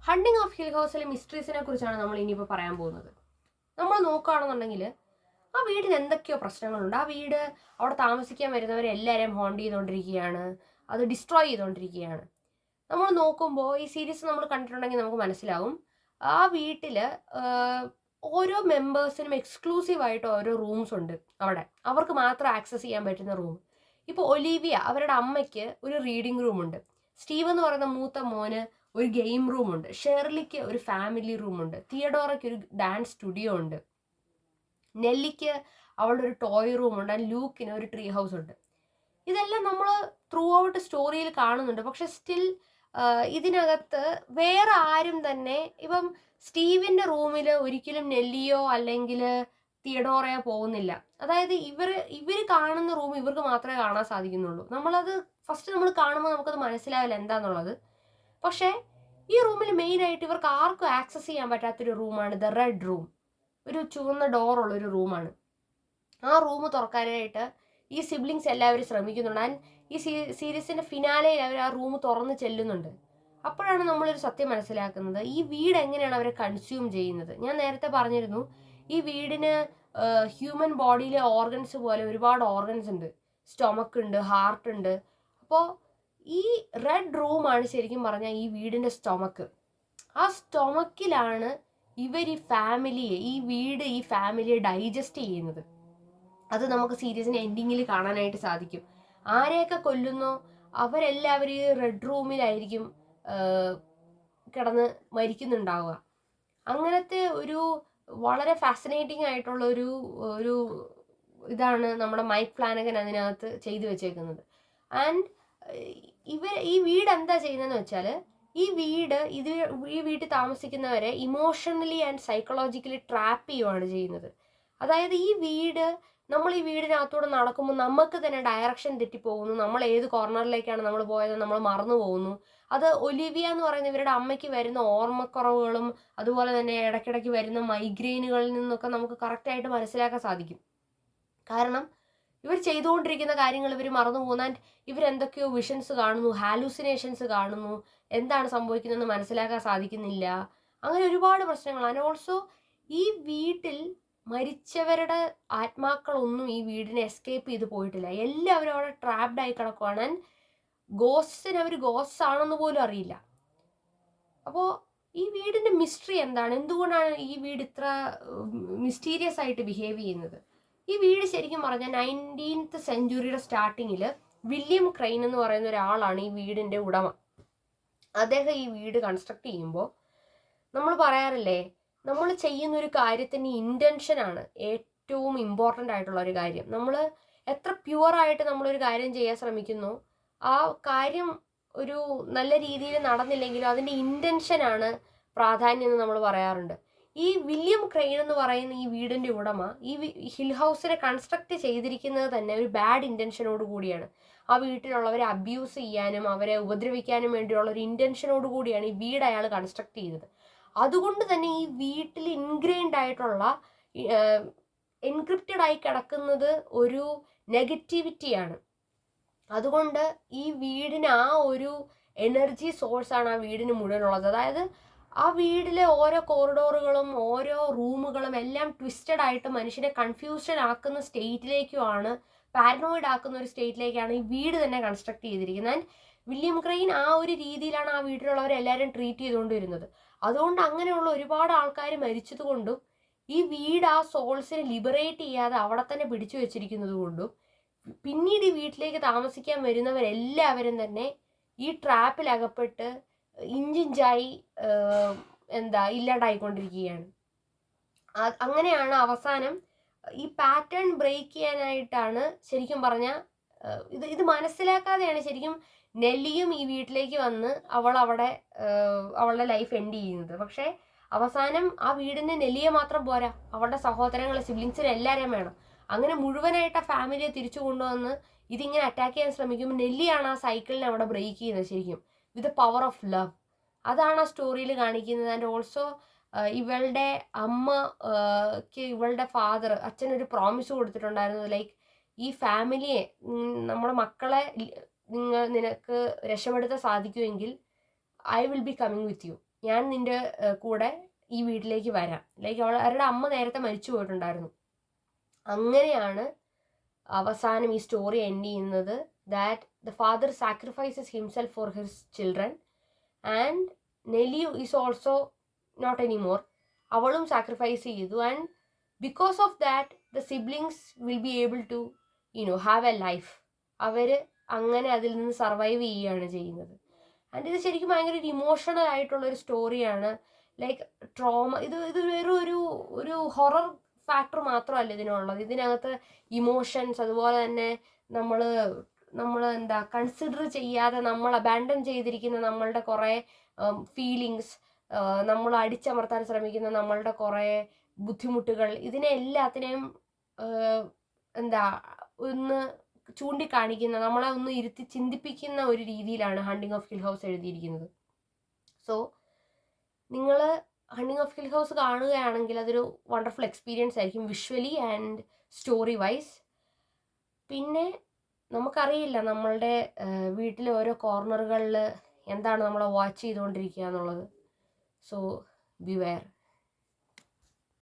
Hunting of hill ഹൗസിലെ മിസ്റ്ററീസിനെ കുറിച്ചാണ് നമ്മൾ ഇനിയിപ്പോൾ പറയാൻ പോകുന്നത്. നമ്മൾ നോക്കുകയാണെന്നുണ്ടെങ്കിൽ ആ വീടിന് എന്തൊക്കെയോ പ്രശ്നങ്ങളുണ്ട്. ആ വീട് അവിടെ താമസിക്കാൻ വരുന്നവരെ എല്ലാവരെയും ഹോണ്ട് ചെയ്തുകൊണ്ടിരിക്കുകയാണ്, അത് ഡിസ്ട്രോയ് ചെയ്തുകൊണ്ടിരിക്കുകയാണ്. നമ്മൾ നോക്കുമ്പോൾ ഈ സീരീസ് നമ്മൾ കണ്ടിട്ടുണ്ടെങ്കിൽ നമുക്ക് മനസ്സിലാവും ആ വീട്ടിൽ ഓരോ മെമ്പേഴ്സിനും എക്സ്ക്ലൂസീവായിട്ട് ഓരോ റൂംസ് ഉണ്ട്. അവിടെ അവർക്ക് മാത്രം ആക്സസ് ചെയ്യാൻ പറ്റുന്ന റൂം. ഇപ്പോൾ ഒലീവിയ അവരുടെ അമ്മയ്ക്ക് ഒരു റീഡിംഗ് റൂമുണ്ട്. സ്റ്റീവ് എന്ന് പറയുന്ന മൂത്ത മോന് ഒരു ഗെയിം റൂമുണ്ട്. ഷെർലിക്ക് ഒരു ഫാമിലി റൂമുണ്ട്. തിയഡോറയ്ക്ക് ഒരു ഡാൻസ് സ്റ്റുഡിയോ ഉണ്ട്. നെല്ലിക്ക് അവളുടെ ഒരു ടോയ് റൂമുണ്ട്. ആൻഡ് ലൂക്കിന് ഒരു ട്രീ ഹൗസ് ഉണ്ട്. ഇതെല്ലാം നമ്മൾ ത്രൂ ഔട്ട് സ്റ്റോറിയിൽ കാണുന്നുണ്ട്. പക്ഷെ സ്റ്റിൽ ഇതിനകത്ത് വേറെ ആരും തന്നെ ഇപ്പം സ്റ്റീവിന്റെ റൂമിൽ ഒരിക്കലും നെല്ലിയോ അല്ലെങ്കിൽ തിയഡോറയോ പോകുന്നില്ല. അതായത് ഇവര് കാണുന്ന റൂം ഇവർക്ക് മാത്രമേ കാണാൻ സാധിക്കുന്നുള്ളൂ. നമ്മളത് ഫസ്റ്റ് നമ്മൾ കാണുമ്പോൾ നമുക്കത് മനസ്സിലാവില്ല എന്താന്നുള്ളത്. പക്ഷേ ഈ റൂമിൽ മെയിനായിട്ട് ഇവർക്ക് ആർക്കും ആക്സസ് ചെയ്യാൻ പറ്റാത്തൊരു റൂമാണ് ദ റെഡ് റൂം. ഒരു ചുവന്ന ഡോറുള്ള ഒരു റൂമാണ്. ആ റൂം തുറക്കാനായിട്ട് ഈ സിബ്ലിങ്സ് എല്ലാവരും ശ്രമിക്കുന്നുണ്ട്. ആൻഡ് ഈ സീരീസിന്റെ ഫിനാലയിൽ അവർ ആ റൂം തുറന്ന് ചെല്ലുന്നുണ്ട്. അപ്പോഴാണ് നമ്മളൊരു സത്യം മനസ്സിലാക്കുന്നത്, ഈ വീട് എങ്ങനെയാണ് അവരെ കൺസ്യൂം ചെയ്യുന്നത്. ഞാൻ നേരത്തെ പറഞ്ഞിരുന്നു, ഈ വീടിന് ഹ്യൂമൻ ബോഡിയിലെ ഓർഗൻസ് പോലെ ഒരുപാട് ഓർഗൻസ് ഉണ്ട്. സ്റ്റൊമക്ക് ഉണ്ട്, ഹാർട്ട് ഉണ്ട്. അപ്പോൾ ഈ റെഡ് റൂമാണ് ശരിക്കും പറഞ്ഞാൽ ഈ വീടിന്റെ സ്റ്റൊമക്ക്. ആ സ്റ്റൊമക്കിലാണ് ഇവർ ഈ ഫാമിലിയെ ഡൈജസ്റ്റ് ചെയ്യുന്നത്. അത് നമുക്ക് സീരീസിന്റെ എൻഡിങ്ങിൽ കാണാനായിട്ട് സാധിക്കും. ആരെയൊക്കെ കൊല്ലുന്നോ അവരെല്ലാവരും ഈ റെഡ് റൂമിലായിരിക്കും കിടന്ന് മരിക്കുന്നുണ്ടാവുക. അങ്ങനത്തെ ഒരു വളരെ ഫാസിനേറ്റിംഗ് ആയിട്ടുള്ള ഒരു ഇതാണ് നമ്മുടെ മൈക്ക് ഫ്ലാനഗൻ അതിനകത്ത് ചെയ്തു വെച്ചേക്കുന്നത്. ആൻഡ് ഈ വീട് എന്താ ചെയ്യുന്നതെന്ന് വെച്ചാൽ, ഈ വീട്ടിൽ താമസിക്കുന്നവരെ ഇമോഷണലി ആൻഡ് സൈക്കോളജിക്കലി ട്രാപ്പ് ചെയ്യുകയാണ് ചെയ്യുന്നത്. അതായത് നമ്മൾ ഈ വീടിനകത്തൂടെ നടക്കുമ്പോൾ നമുക്ക് തന്നെ ഡയറക്ഷൻ തെറ്റിപ്പോകുന്നു. നമ്മൾ ഏത് കോർണറിലേക്കാണ് നമ്മൾ പോയത് നമ്മൾ മറന്നു പോകുന്നു. അത് ഒലിവിയ എന്ന് പറയുന്ന ഇവരുടെ അമ്മയ്ക്ക് വരുന്ന ഓർമ്മക്കുറവുകളും അതുപോലെ തന്നെ ഇടയ്ക്കിടയ്ക്ക് വരുന്ന മൈഗ്രെയിനുകളിൽ നിന്നൊക്കെ നമുക്ക് കറക്റ്റായിട്ട് മനസ്സിലാക്കാൻ സാധിക്കും. കാരണം ഇവർ ചെയ്തുകൊണ്ടിരിക്കുന്ന കാര്യങ്ങൾ ഇവർ മറന്നു പോകുന്ന, ആൻഡ് ഇവരെന്തൊക്കെയോ വിഷൻസ് കാണുന്നു, ഹാലൂസിനേഷൻസ് കാണുന്നു, എന്താണ് സംഭവിക്കുന്നതെന്ന് മനസ്സിലാക്കാൻ സാധിക്കുന്നില്ല. അങ്ങനെ ഒരുപാട് പ്രശ്നങ്ങൾ. ആൻഡ് ഓൾസോ ഈ വീട്ടിൽ മരിച്ചവരുടെ ആത്മാക്കളൊന്നും ഈ വീടിനെ എസ്കേപ്പ് ചെയ്ത് പോയിട്ടില്ല. എല്ലാവരും അവിടെ ട്രാപ്ഡ് ആയി കിടക്കുവാണ്. ആൻഡ് ഗോസ്റ്റിന് അവർ ഗോസ്റ്റ് ആണെന്ന് പോലും അറിയില്ല. അപ്പോൾ ഈ വീടിന്റെ മിസ്റ്ററി എന്താണ്? എന്തുകൊണ്ടാണ് ഈ വീട് ഇത്ര മിസ്റ്റീരിയസ് ആയിട്ട് ബിഹേവ് ചെയ്യുന്നത്? ഈ വീട് ശരിക്കും പറഞ്ഞാൽ 19th സെഞ്ച്വറിയുടെ സ്റ്റാർട്ടിങ്ങിൽ വില്യം ക്രെയിൻ എന്ന് പറയുന്ന ഒരാളാണ് ഈ വീടിന്റെ ഉടമ. അദ്ദേഹം ഈ വീട് കൺസ്ട്രക്ട് ചെയ്യുമ്പോൾ നമ്മൾ പറയാറില്ലേ, നമ്മൾ ചെയ്യുന്ന ഒരു കാര്യത്തിന് ഇൻറ്റൻഷനാണ് ഏറ്റവും ഇമ്പോർട്ടൻ്റ് ആയിട്ടുള്ള ഒരു കാര്യം. നമ്മൾ എത്ര പ്യുവറായിട്ട് നമ്മളൊരു കാര്യം ചെയ്യാൻ ശ്രമിക്കുന്നു, ആ കാര്യം ഒരു നല്ല രീതിയിൽ നടന്നില്ലെങ്കിലും അതിൻ്റെ ഇൻറ്റൻഷനാണ് പ്രാധാന്യം എന്ന് നമ്മൾ പറയാറുണ്ട്. ഈ വില്യം ക്രെയിൻ എന്ന് പറയുന്ന ഈ വീടിൻ്റെ ഉടമ ഈ ഹിൽ ഹൗസിനെ കൺസ്ട്രക്ട് ചെയ്തിരിക്കുന്നത് തന്നെ ഒരു ബാഡ് ഇൻറ്റൻഷനോട് കൂടിയാണ്. ആ വീട്ടിലുള്ളവരെ അബ്യൂസ് ചെയ്യാനും അവരെ ഉപദ്രവിക്കാനും വേണ്ടിയുള്ള ഒരു ഇൻറ്റൻഷനോട് കൂടിയാണ് ഈ വീട് അയാൾ കൺസ്ട്രക്ട് ചെയ്തത്. അതുകൊണ്ട് തന്നെ ഈ വീട്ടിൽ ഇൻഗ്രെയിൻഡ് ആയിട്ടുള്ള എൻക്രിപ്റ്റഡ് ആയി കിടക്കുന്നത് ഒരു നെഗറ്റിവിറ്റിയാണ്. അതുകൊണ്ട് ഈ വീടിന് ആ ഒരു എനർജി സോഴ്സാണ് ആ വീടിന് മുഴുവനുള്ളത്. അതായത് ആ വീട്ടിലെ ഓരോ കോറിഡോറുകളും ഓരോ റൂമുകളും എല്ലാം ട്വിസ്റ്റഡ് ആയിട്ട് മനുഷ്യനെ കൺഫ്യൂഷൻ ആക്കുന്ന സ്റ്റേറ്റിലേക്കുമാണ്, പാരനോയിഡ് ആക്കുന്ന ഒരു സ്റ്റേറ്റിലേക്കാണ് ഈ വീട് തന്നെ കൺസ്ട്രക്ട് ചെയ്തിരിക്കുന്നത്. ആൻഡ് വില്യം ക്രെയിൻ ആ ഒരു രീതിയിലാണ് ആ വീട്ടിലുള്ളവരെല്ലാവരും ട്രീറ്റ് ചെയ്തുകൊണ്ടിരുന്നത്. അതുകൊണ്ട് അങ്ങനെയുള്ള ഒരുപാട് ആൾക്കാർ മരിച്ചത് കൊണ്ടും ഈ വീട് ആ സോൾസിനെ ലിബറേറ്റ് ചെയ്യാതെ അവിടെ തന്നെ പിടിച്ചു വെച്ചിരിക്കുന്നത് കൊണ്ടും പിന്നീട് ഈ വീട്ടിലേക്ക് താമസിക്കാൻ വരുന്നവരെല്ലാവരും തന്നെ ഈ ട്രാപ്പിൽ അകപ്പെട്ട് ഇഞ്ചിഞ്ചായി ഇല്ലാണ്ടായിക്കൊണ്ടിരിക്കുകയാണ്. അങ്ങനെയാണ് അവസാനം ഈ പാറ്റേൺ ബ്രേക്ക് ചെയ്യാനായിട്ടാണ് ശരിക്കും പറഞ്ഞാൽ ഇത് മനസ്സിലാക്കാതെയാണ് ശരിക്കും നെല്ലിയും ഈ വീട്ടിലേക്ക് വന്ന് അവളുടെ ലൈഫ് എൻഡ് ചെയ്യുന്നത്. പക്ഷേ അവസാനം ആ വീടിന് നെല്ലിയെ മാത്രം പോരാ, അവളുടെ സഹോദരങ്ങളെ സിബ്ലിങ്സിനെ എല്ലാവരെയും വേണം. അങ്ങനെ മുഴുവനായിട്ട് ആ ഫാമിലിയെ തിരിച്ചു കൊണ്ടുവന്ന് ഇതിങ്ങനെ അറ്റാക്ക് ചെയ്യാൻ ശ്രമിക്കുമ്പോൾ നെല്ലിയാണ് ആ സൈക്കിളിനെ അവിടെ ബ്രേക്ക് ചെയ്യുന്നത് ശരിക്കും, with the power of love. അതാണ് ആ സ്റ്റോറിയിൽ കാണിക്കുന്നത്. ആൻഡ് ഓൾസോ ഇവളുടെ അമ്മക്ക് ഇവളുടെ അച്ഛനൊരു പ്രോമിസ് കൊടുത്തിട്ടുണ്ടായിരുന്നു, ലൈക്ക് ഈ ഫാമിലിയെ, നമ്മുടെ മക്കളെ നിനക്ക് രക്ഷപ്പെടുത്താൻ സാധിക്കുമെങ്കിൽ I will be coming with you. ഞാൻ നിൻ്റെ കൂടെ ഈ വീട്ടിലേക്ക് വരാം. ലൈക്ക് അവരുടെ അമ്മ നേരത്തെ മരിച്ചു പോയിട്ടുണ്ടായിരുന്നു. അങ്ങനെയാണ് അവസാനം ഈ സ്റ്റോറി എൻഡ് ചെയ്യുന്നത്. That the father sacrifices himself for his children and Nelly is also not anymore. അവളും സാക്രിഫൈസ് ചെയ്തു. And because of that the siblings will be able to have a life. അവർ അങ്ങനെ അതിൽ നിന്ന് സർവൈവ് ചെയ്യുകയാണ് ചെയ്യുന്നത്. And ഇത് ശരിക്കും ഭയങ്കര ഒരു ഇമോഷണൽ ആയിട്ടുള്ളൊരു സ്റ്റോറിയാണ്. ലൈക്ക് ട്രോമ, ഇത് വെറും ഒരു ഹൊറർ ഫാക്ടർ മാത്രമല്ല ഇതിനുള്ളത്. ഇതിനകത്ത് ഇമോഷൻസ്, അതുപോലെ തന്നെ നമ്മൾ എന്താ കൺസിഡർ ചെയ്യാതെ നമ്മൾ അബാൻഡൺ ചെയ്തിരിക്കുന്ന നമ്മളുടെ കുറേ ഫീലിങ്സ്, നമ്മൾ അടിച്ചമർത്താൻ ശ്രമിക്കുന്ന നമ്മളുടെ കുറേ ബുദ്ധിമുട്ടുകൾ, ഇതിനെ എല്ലാത്തിനെയും എന്താ ഒന്ന് ചൂണ്ടിക്കാണിക്കുന്ന, നമ്മളെ ഒന്ന് ഇരുത്തി ചിന്തിപ്പിക്കുന്ന ഒരു രീതിയിലാണ് ഹണ്ടിങ് ഓഫ് ഹിൽ ഹൗസ് എഴുതിയിരിക്കുന്നത്. സോ നിങ്ങൾ ഹണ്ടിങ് ഓഫ് ഹിൽ ഹൗസ് കാണുകയാണെങ്കിൽ അതൊരു വണ്ടർഫുൾ എക്സ്പീരിയൻസ് ആയിരിക്കും, വിഷ്വലി ആൻഡ് സ്റ്റോറി വൈസ്. പിന്നെ നമുക്കറിയില്ല നമ്മളുടെ വീട്ടിലെ ഓരോ കോർണറുകളിൽ എന്താണ് നമ്മളെ വാച്ച് ചെയ്തുകൊണ്ടിരിക്കുക എന്നുള്ളത്. So beware.